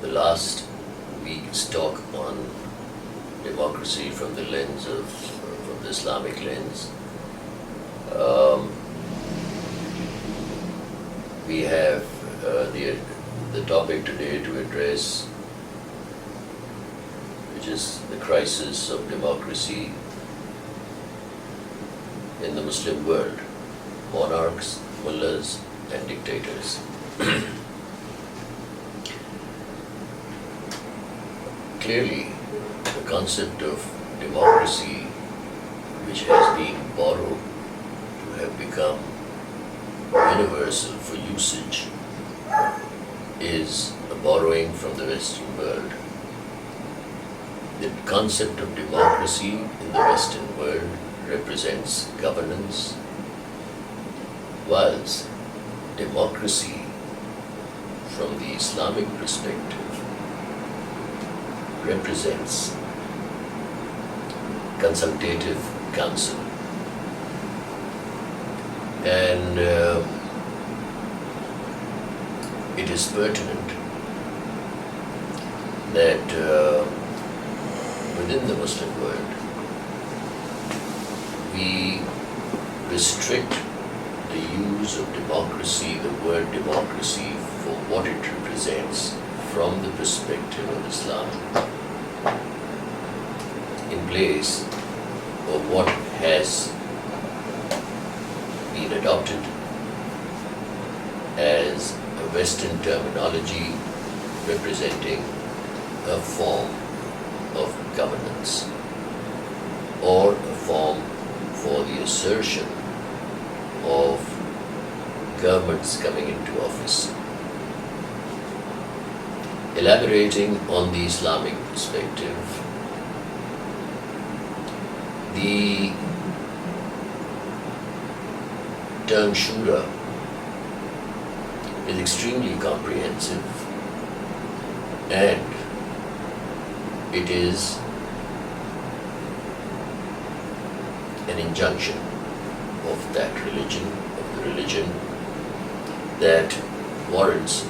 the last week's talk on democracy from the lens of, from the Islamic lens. We have the topic today to address, which is the crisis of democracy in the Muslim world, monarchs, mullahs and dictators. Clearly, the concept of democracy, which has been borrowed to have become universal for usage, is a borrowing from the Western world. The concept of democracy in the Western world represents governance, whilst democracy from the Islamic perspective represents consultative council. And it is pertinent that within the Muslim world, we restrict the use of democracy, the word democracy, for what it represents from the perspective of Islam, in place of what has been adopted as a Western terminology representing a form of governance or a form for the assertion of governments coming into office. Elaborating on the Islamic perspective, the term shura is extremely comprehensive, and it is an injunction of that religion, of the religion, that warrants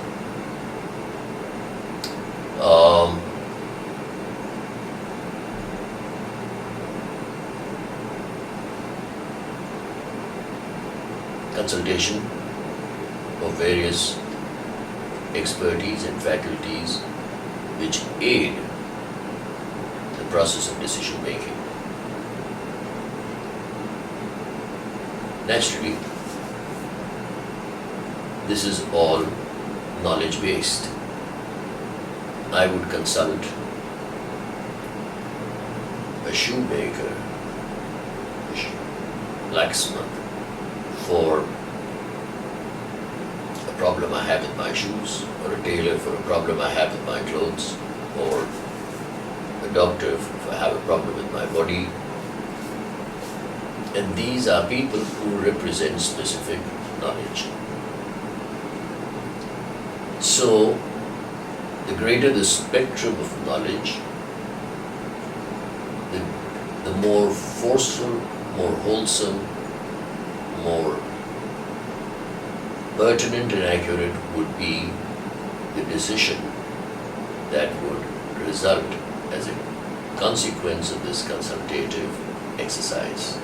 consultation of various expertise and faculties which aid the process of decision making. Naturally, this is all knowledge based. I would consult a shoemaker, blacksmith, for a problem I have with my shoes, or a tailor for a problem I have with my clothes, or a doctor if I have a problem with my body. And these are people who represent specific knowledge. So, the greater the spectrum of knowledge, the more forceful, more wholesome, more pertinent and accurate would be the decision that would result as a consequence of this consultative exercise.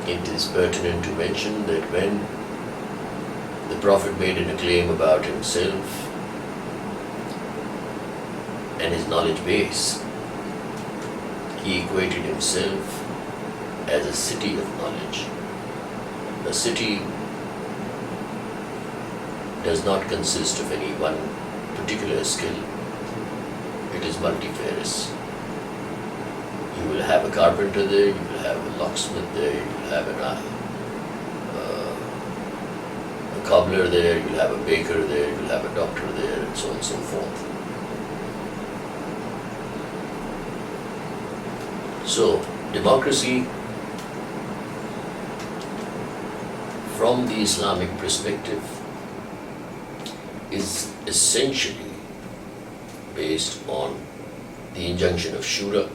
It is pertinent to mention that when the Prophet made a claim about himself and his knowledge base, he equated himself as a city of knowledge. A city does not consist of any one particular skill. It is multifarious. You will have a carpenter there, you will have a locksmith there, you will have a cobbler there, you will have a baker there, you will have a doctor there, and so on and so forth. So, democracy from the Islamic perspective is essentially based on the injunction of shura,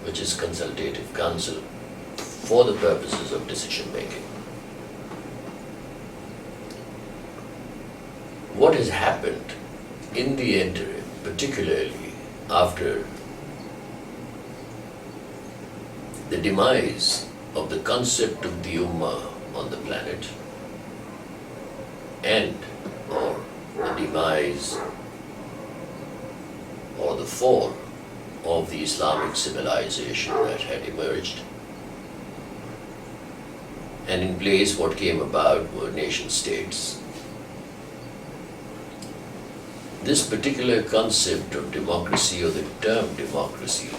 which is consultative council for the purposes of decision making. What has happened in the interim, particularly after the demise of the concept of the Ummah on the planet and or the demise or the fall of the Islamic civilization that had emerged, and in place what came about were nation states. This particular concept of democracy, or the term democracy,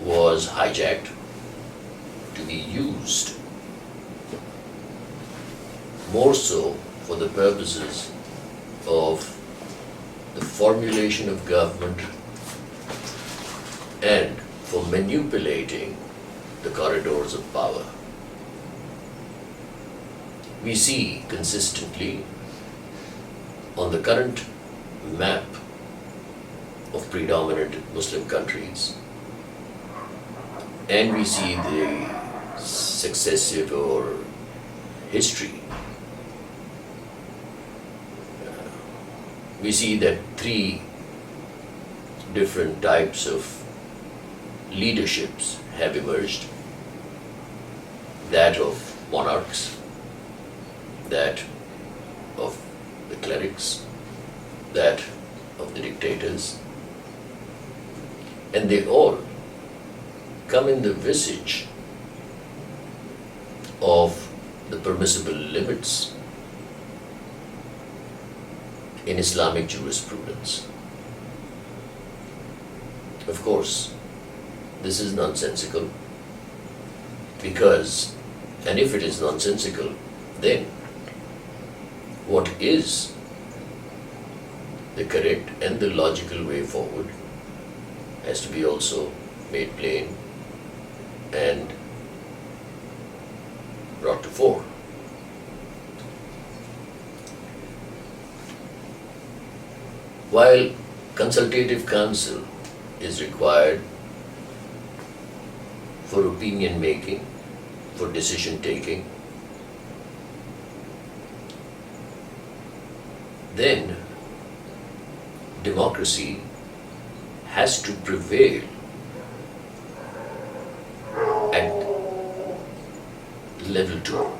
was hijacked to be used more so for the purposes of the formulation of government and for manipulating the corridors of power. We see consistently on the current map of predominant Muslim countries, and we see the successive or history. We see that three different types of leaderships have emerged: that of monarchs, that of the clerics, that of the dictators, and they all come in the visage of the permissible limits in Islamic jurisprudence. Of course, this is nonsensical because, and if it is nonsensical, then what is the correct and the logical way forward has to be also made plain and brought to fore. While consultative council is required for opinion making, for decision taking, then democracy has to prevail at level 2.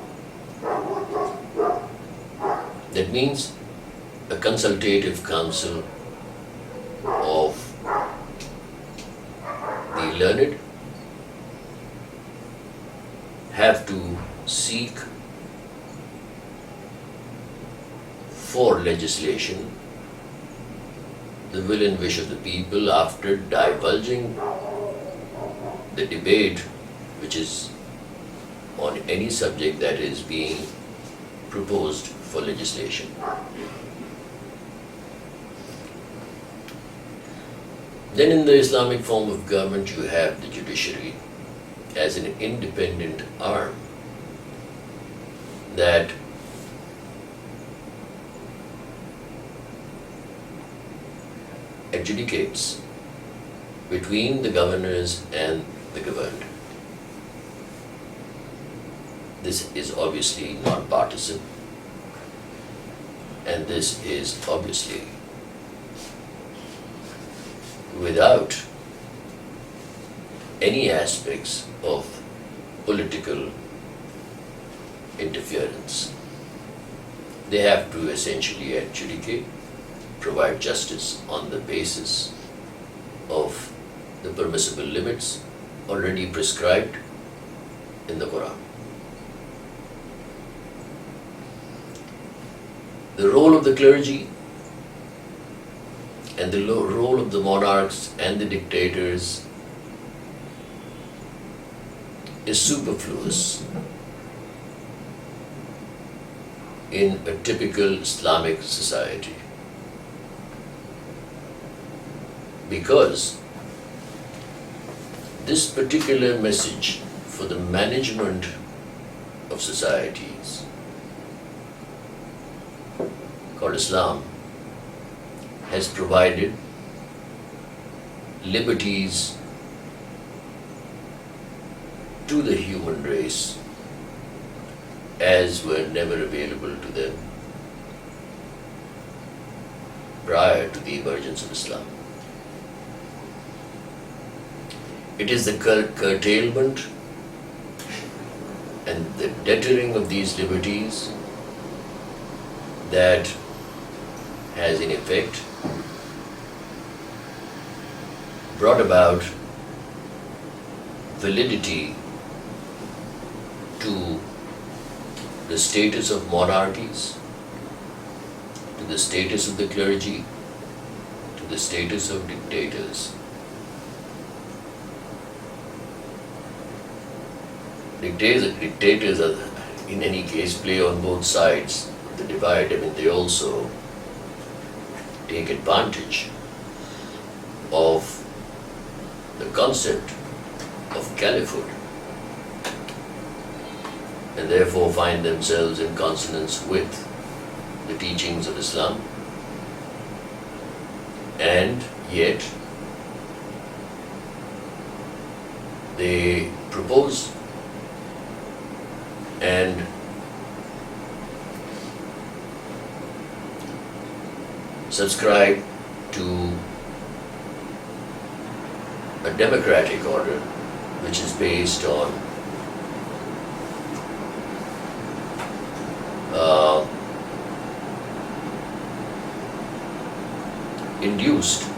That means a consultative council of the learned have to seek for legislation the will and wish of the people after divulging the debate which is on any subject that is being proposed for legislation. Then in the Islamic form of government you have the judiciary as an independent arm that adjudicates between the governors and the governed. This is obviously non-partisan, and this is obviously without any aspects of political interference. They have to essentially adjudicate, provide justice on the basis of the permissible limits already prescribed in the Quran. The role of the clergy and the role of the monarchs and the dictators is superfluous in a typical Islamic society, because this particular message for the management of societies called Islam has provided liberties to the human race as were never available to them prior to the emergence of Islam. It is the curtailment and the deterring of these liberties that has in effect brought about validity to the status of monarchies, to the status of the clergy, to the status of dictators. Dictators are, in any case, play on both sides of the divide. I mean, they also take advantage of the concept of caliphate and therefore find themselves in consonance with the teachings of Islam, and yet they propose and subscribe to a democratic order which is based on induced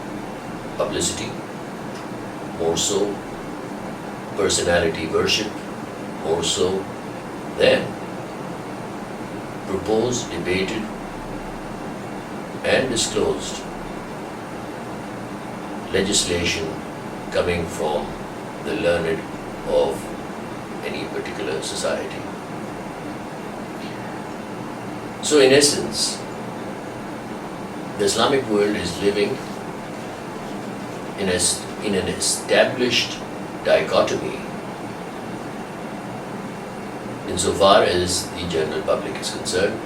publicity, more so personality worship, more so than proposed, debated, and disclosed legislation coming from the learned of any particular society. So in essence, the Islamic world is living in an established dichotomy insofar as the general public is concerned,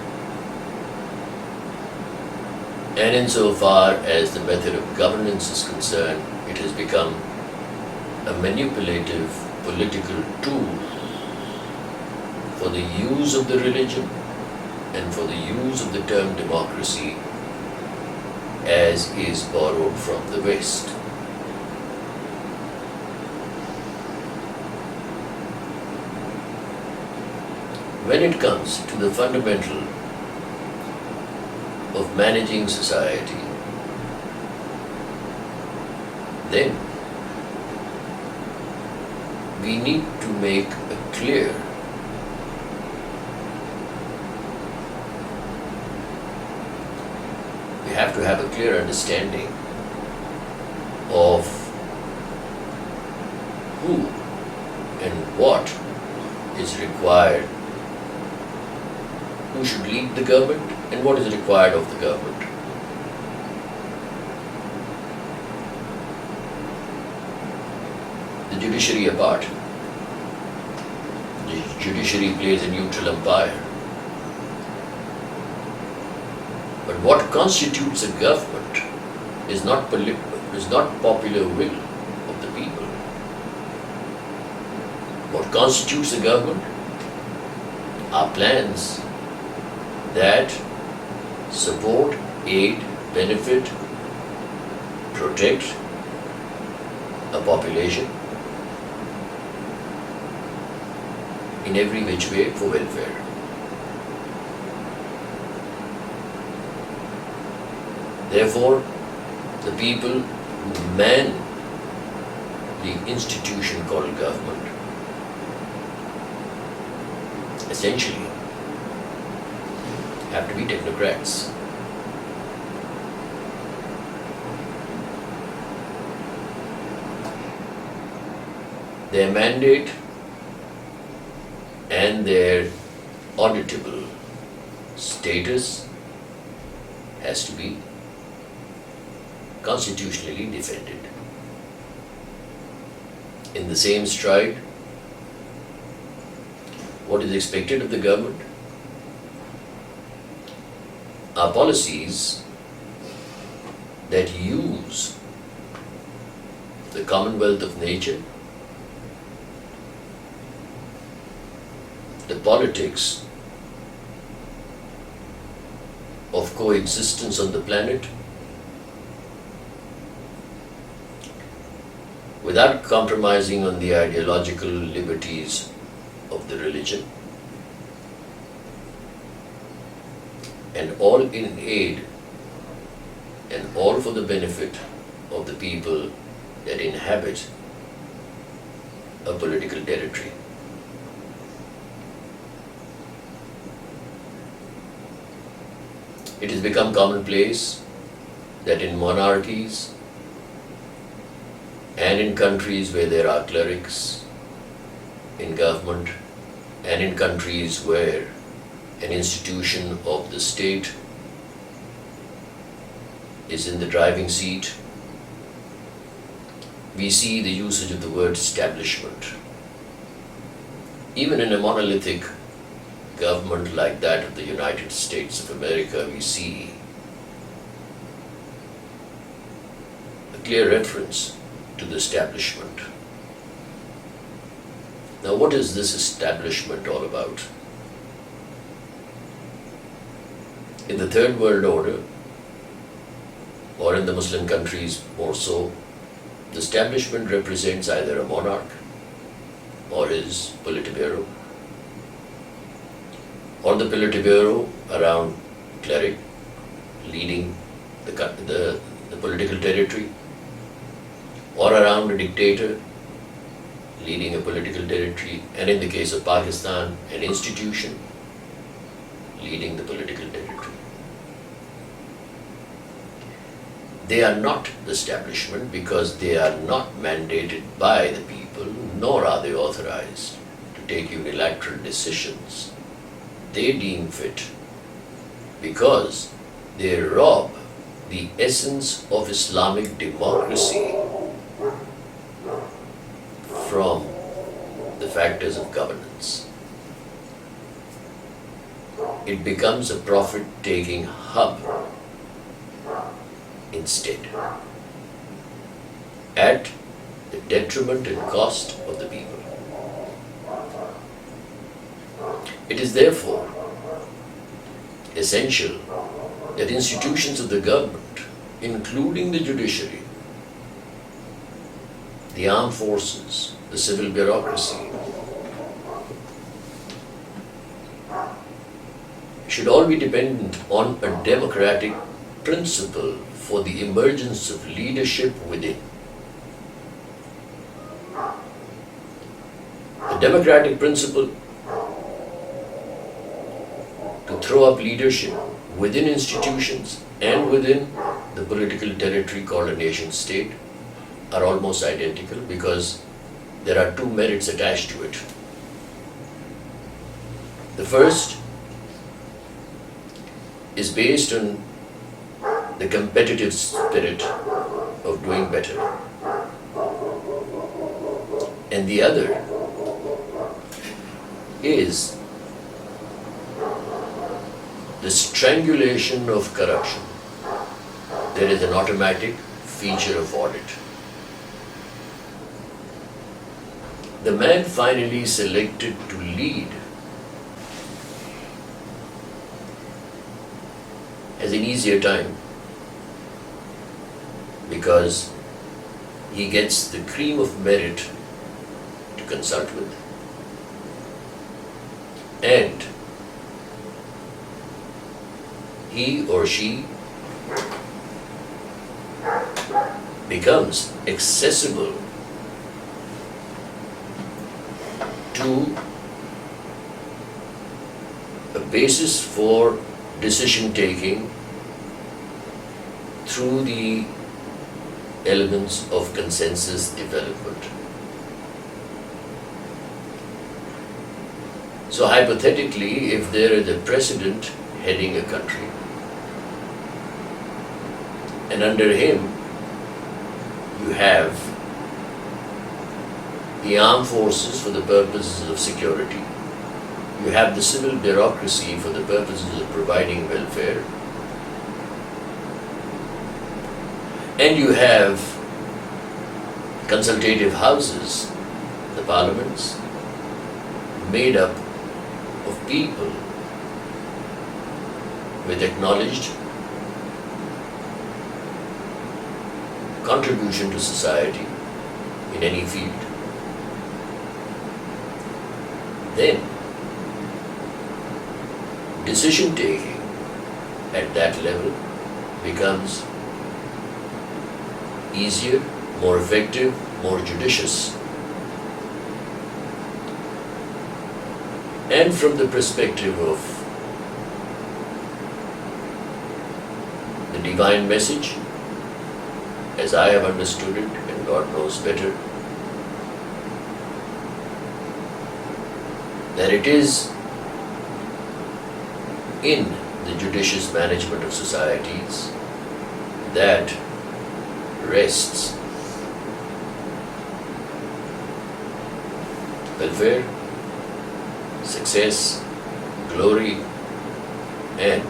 and insofar as the method of governance is concerned, it has become a manipulative political tool for the use of the religion and for the use of the term democracy as is borrowed from the West. When it comes to the fundamental of managing society, then we need to make a clear have to have a clear understanding of who and what is required, who should lead the government and what is required of the government. The judiciary apart. The judiciary plays a neutral umpire. But what constitutes a government is not popular will of the people. What constitutes a government are plans that support, aid, benefit, protect a population in every which way for welfare. Therefore, the people who man the institution called government essentially have to be technocrats. Their mandate and their auditable status has to be constitutionally defended. In the same stride, what is expected of the government are policies that use the commonwealth of nature, the politics of coexistence on the planet, without compromising on the ideological liberties of the religion, and all in aid and all for the benefit of the people that inhabit a political territory. It has become commonplace that in monarchies and in countries where there are clerics in government and in countries where an institution of the state is in the driving seat, we see the usage of the word establishment. Even in a monolithic government like that of the United States of America, we see a clear reference to the establishment. Now, what is this establishment all about? In the Third World Order, or in the Muslim countries more so, the establishment represents either a monarch or his politburo, or the politburo around cleric leading the political territory, or around a dictator leading a political territory, and in the case of Pakistan, an institution leading the political territory. They are not the establishment because they are not mandated by the people, nor are they authorized to take unilateral decisions. They deem fit because they rob the essence of Islamic democracy from the factors of governance. It becomes a profit-taking hub instead, at the detriment and cost of the people. It is therefore essential that institutions of the government, including the judiciary, the armed forces, the civil bureaucracy, should all be dependent on a democratic principle for the emergence of leadership within. The democratic principle to throw up leadership within institutions and within the political territory called a nation state are almost identical because there are two merits attached to it. The first is based on the competitive spirit of doing better, and the other is the strangulation of corruption. There is an automatic feature of audit. The man finally selected to lead has an easier time because he gets the cream of merit to consult with, and he or she becomes accessible to a basis for decision taking through the elements of consensus development. So hypothetically, if there is a president heading a country, and under him you have the armed forces for the purposes of security, you have the civil bureaucracy for the purposes of providing welfare, and you have consultative houses, the parliaments, made up of people with acknowledged contribution to society. in any field, then decision taking at that level becomes easier, more effective, more judicious. And from the perspective of the divine message, as I have understood it, and God knows better, that it is in the judicious management of societies that rests welfare, success, glory, and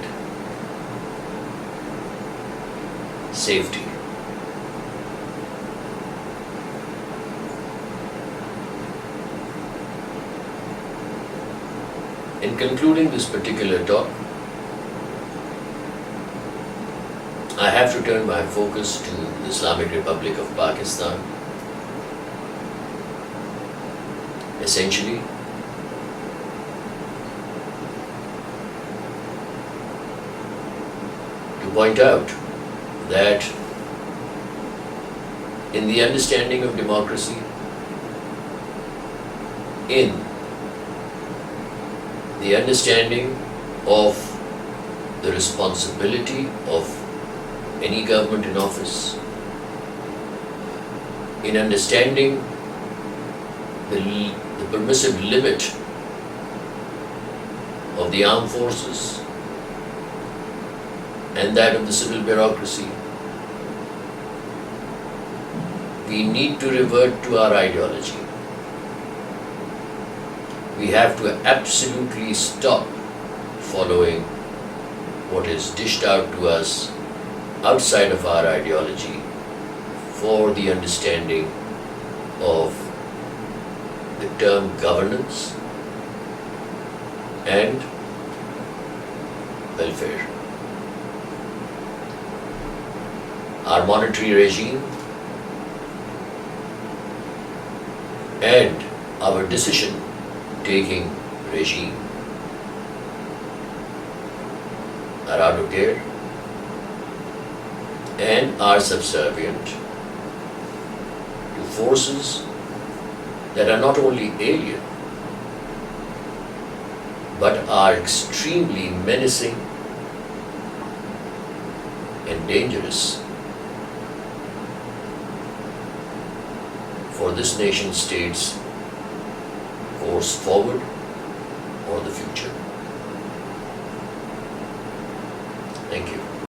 safety. In concluding this particular talk, I have to turn my focus to the Islamic Republic of Pakistan. Essentially, to point out that in the understanding of democracy, in the understanding of the responsibility of any government in office, in understanding the permissive limit of the armed forces and that of the civil bureaucracy, we need to revert to our ideology. We have to absolutely stop following what is dished out to us outside of our ideology for the understanding of the term governance and welfare. Our monetary regime and our decision-taking regime are out of gear and are subservient to forces that are not only alien but are extremely menacing and dangerous for this nation state's course forward or the future. Thank you.